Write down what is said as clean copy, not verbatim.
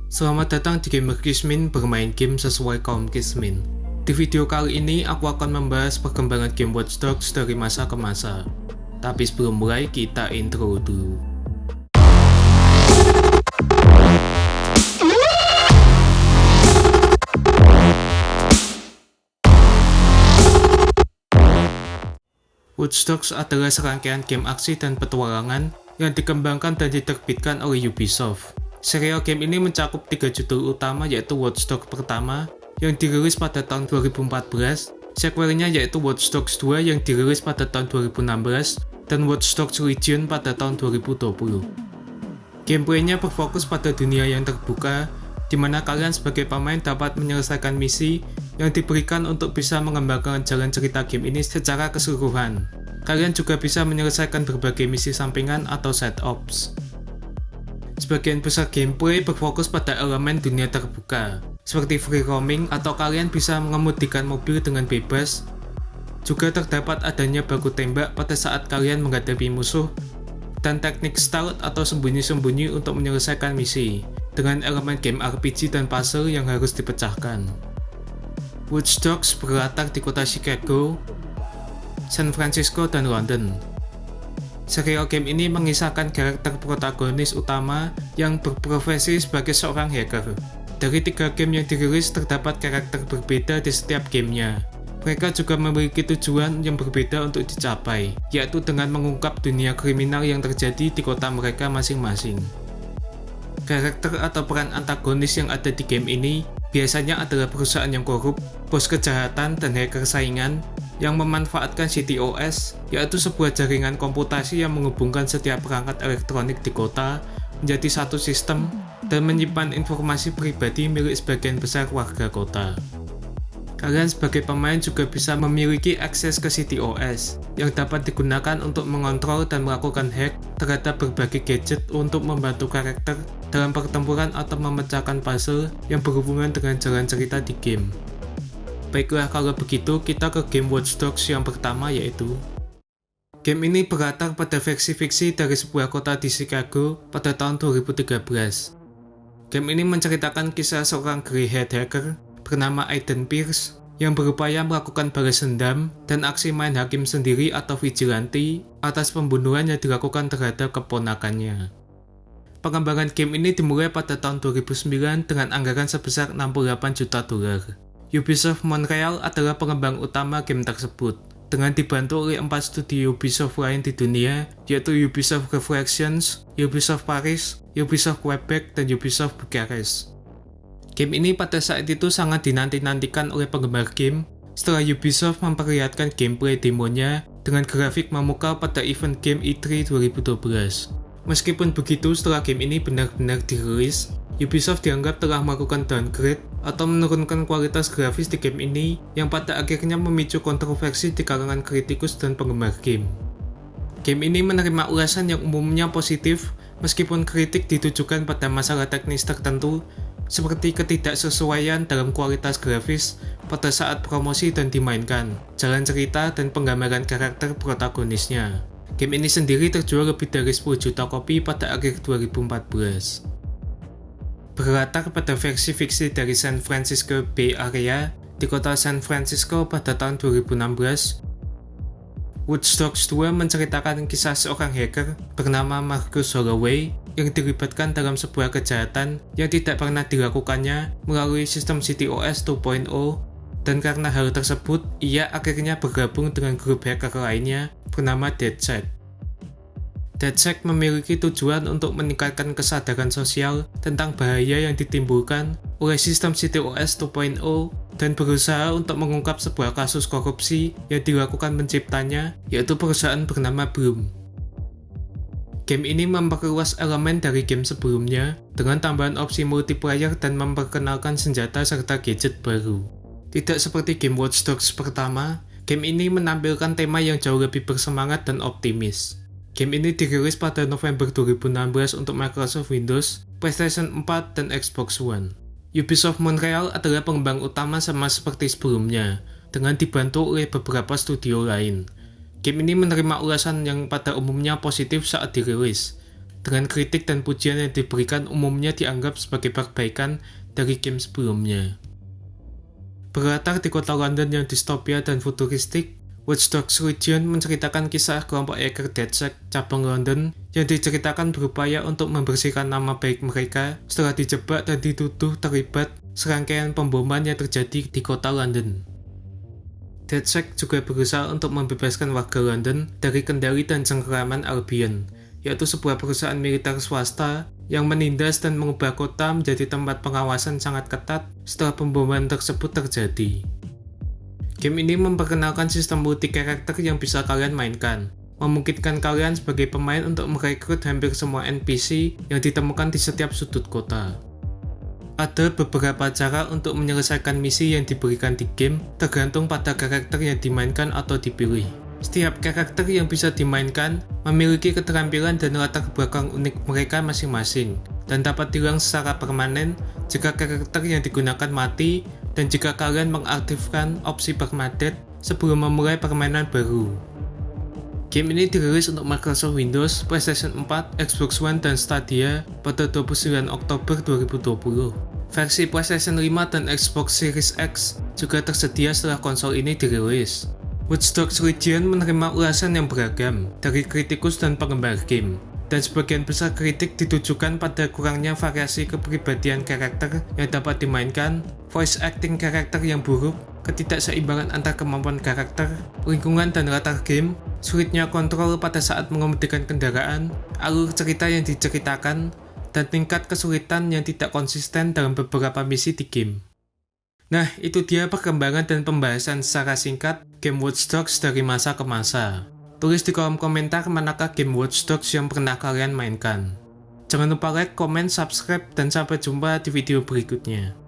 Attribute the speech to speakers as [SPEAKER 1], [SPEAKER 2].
[SPEAKER 1] Selamat datang di Gamer Kismin bermain game sesuai kaum Kismin. Di video kali ini aku akan membahas perkembangan game Watch Dogs dari masa ke masa. Tapi sebelum mulai kita intro dulu. Watch Dogs adalah serangkaian game aksi dan petualangan yang dikembangkan dan diterbitkan oleh Ubisoft. Serial game ini mencakup 3 judul utama, yaitu Watch Dogs pertama yang dirilis pada tahun 2014, sequelnya yaitu Watch Dogs 2 yang dirilis pada tahun 2016, dan Watch Dogs Legion pada tahun 2020. Gameplaynya berfokus pada dunia yang terbuka, di mana kalian sebagai pemain dapat menyelesaikan misi yang diberikan untuk bisa mengembangkan jalan cerita game ini secara keseluruhan. Kalian juga bisa menyelesaikan berbagai misi sampingan atau side ops. Sebagian besar gameplay berfokus pada elemen dunia terbuka, seperti free roaming atau kalian bisa mengemudikan mobil dengan bebas. Juga terdapat adanya baku tembak pada saat kalian menghadapi musuh, dan teknik stealth atau sembunyi-sembunyi untuk menyelesaikan misi, dengan elemen game RPG dan puzzle yang harus dipecahkan. Watch Dogs berlatar di kota Chicago, San Francisco, dan London. Serial game ini mengisahkan karakter protagonis utama yang berprofesi sebagai seorang hacker. Dari 3 game yang dirilis terdapat karakter berbeda di setiap gamenya. Mereka juga memiliki tujuan yang berbeda untuk dicapai, yaitu dengan mengungkap dunia kriminal yang terjadi di kota mereka masing-masing. Karakter atau peran antagonis yang ada di game ini biasanya adalah perusahaan yang korup, bos kejahatan, dan hacker saingan yang memanfaatkan CTOS, yaitu sebuah jaringan komputasi yang menghubungkan setiap perangkat elektronik di kota menjadi satu sistem dan menyimpan informasi pribadi milik sebagian besar warga kota. Kalian sebagai pemain juga bisa memiliki akses ke CTOS yang dapat digunakan untuk mengontrol dan melakukan hack terhadap berbagai gadget untuk membantu karakter dalam pertempuran atau memecahkan puzzle yang berhubungan dengan jalan cerita di game. Baiklah, kalau begitu kita ke game Watch Dogs yang pertama, yaitu game ini berlatar pada versi fiksi dari sebuah kota di Chicago pada tahun 2013. Game ini menceritakan kisah seorang grey-haired hacker bernama Aiden Pierce yang berupaya melakukan balas dendam dan aksi main hakim sendiri atau vigilante atas pembunuhan yang dilakukan terhadap keponakannya. Pengembangan game ini dimulai pada tahun 2009 dengan anggaran sebesar $68 juta. Ubisoft Montreal adalah pengembang utama game tersebut, dengan dibantu oleh 4 studio Ubisoft lain di dunia, yaitu Ubisoft Reflections, Ubisoft Paris, Ubisoft Quebec, dan Ubisoft Bucharest. Game ini pada saat itu sangat dinanti-nantikan oleh penggemar game setelah Ubisoft memperlihatkan gameplay demonya dengan grafik memukau pada event game E3 2012. Meskipun begitu, setelah game ini benar-benar dirilis, Ubisoft dianggap telah melakukan downgrade atau menurunkan kualitas grafis di game ini yang pada akhirnya memicu kontroversi di kalangan kritikus dan penggemar game. Game ini menerima ulasan yang umumnya positif meskipun kritik ditujukan pada masalah teknis tertentu seperti ketidaksesuaian dalam kualitas grafis pada saat promosi dan dimainkan, jalan cerita, dan penggambaran karakter protagonisnya. Game ini sendiri terjual lebih dari 10 juta kopi pada akhir 2014. Berlatar pada versi fiksi dari San Francisco Bay Area di kota San Francisco pada tahun 2016, Watch Dogs 2 menceritakan kisah seorang hacker bernama Marcus Holloway yang dilibatkan dalam sebuah kejahatan yang tidak pernah dilakukannya melalui sistem CTOS 2.0, dan karena hal tersebut, ia akhirnya bergabung dengan grup hacker lainnya bernama DeadSec. DeadSec memiliki tujuan untuk meningkatkan kesadaran sosial tentang bahaya yang ditimbulkan oleh sistem CTOS 2.0 dan berusaha untuk mengungkap sebuah kasus korupsi yang dilakukan penciptanya, yaitu perusahaan bernama Bloom. Game ini memperluas elemen dari game sebelumnya dengan tambahan opsi multiplayer dan memperkenalkan senjata serta gadget baru. Tidak seperti game Watch Dogs pertama, game ini menampilkan tema yang jauh lebih bersemangat dan optimis. Game ini dirilis pada November 2016 untuk Microsoft Windows, PlayStation 4, dan Xbox One. Ubisoft Montreal adalah pengembang utama sama seperti sebelumnya, dengan dibantu oleh beberapa studio lain. Game ini menerima ulasan yang pada umumnya positif saat dirilis. dengan kritik dan pujian yang diberikan umumnya dianggap sebagai perbaikan dari game sebelumnya. Berlatar di kota London yang distopia dan futuristik, Watch Dogs Legion menceritakan kisah kelompok hacker DedSec cabang London yang diceritakan berupaya untuk membersihkan nama baik mereka setelah dijebak dan dituduh terlibat serangkaian pemboman yang terjadi di kota London. DedSec juga berusaha untuk membebaskan warga London dari kendali dan cengkeraman Albion, yaitu sebuah perusahaan militer swasta yang menindas dan mengubah kota menjadi tempat pengawasan sangat ketat setelah pemboman tersebut terjadi. Game ini memperkenalkan sistem multi karakter yang bisa kalian mainkan, memungkinkan kalian sebagai pemain untuk merekrut hampir semua NPC yang ditemukan di setiap sudut kota. Ada beberapa cara untuk menyelesaikan misi yang diberikan di game, tergantung pada karakter yang dimainkan atau dipilih. Setiap karakter yang bisa dimainkan memiliki keterampilan dan latar belakang unik mereka masing-masing, dan dapat hilang secara permanen jika karakter yang digunakan mati dan jika kalian mengaktifkan opsi permadeath sebelum memulai permainan baru. Game ini dirilis untuk Microsoft Windows, PlayStation 4, Xbox One, dan Stadia pada 29 Oktober 2020. Versi PlayStation 5 dan Xbox Series X juga tersedia setelah konsol ini dirilis. Watch Dogs Legion menerima ulasan yang beragam dari kritikus dan penggemar game, dan sebagian besar kritik ditujukan pada kurangnya variasi kepribadian karakter yang dapat dimainkan, voice acting karakter yang buruk, ketidakseimbangan antar kemampuan karakter, lingkungan dan latar game, sulitnya kontrol pada saat mengemudikan kendaraan, alur cerita yang diceritakan, dan tingkat kesulitan yang tidak konsisten dalam beberapa misi di game. Nah, itu dia perkembangan dan pembahasan secara singkat game Watch Dogs dari masa ke masa. Tulis di kolom komentar manakah game Watch Dogs yang pernah kalian mainkan. Jangan lupa like, komen, subscribe, dan sampai jumpa di video berikutnya.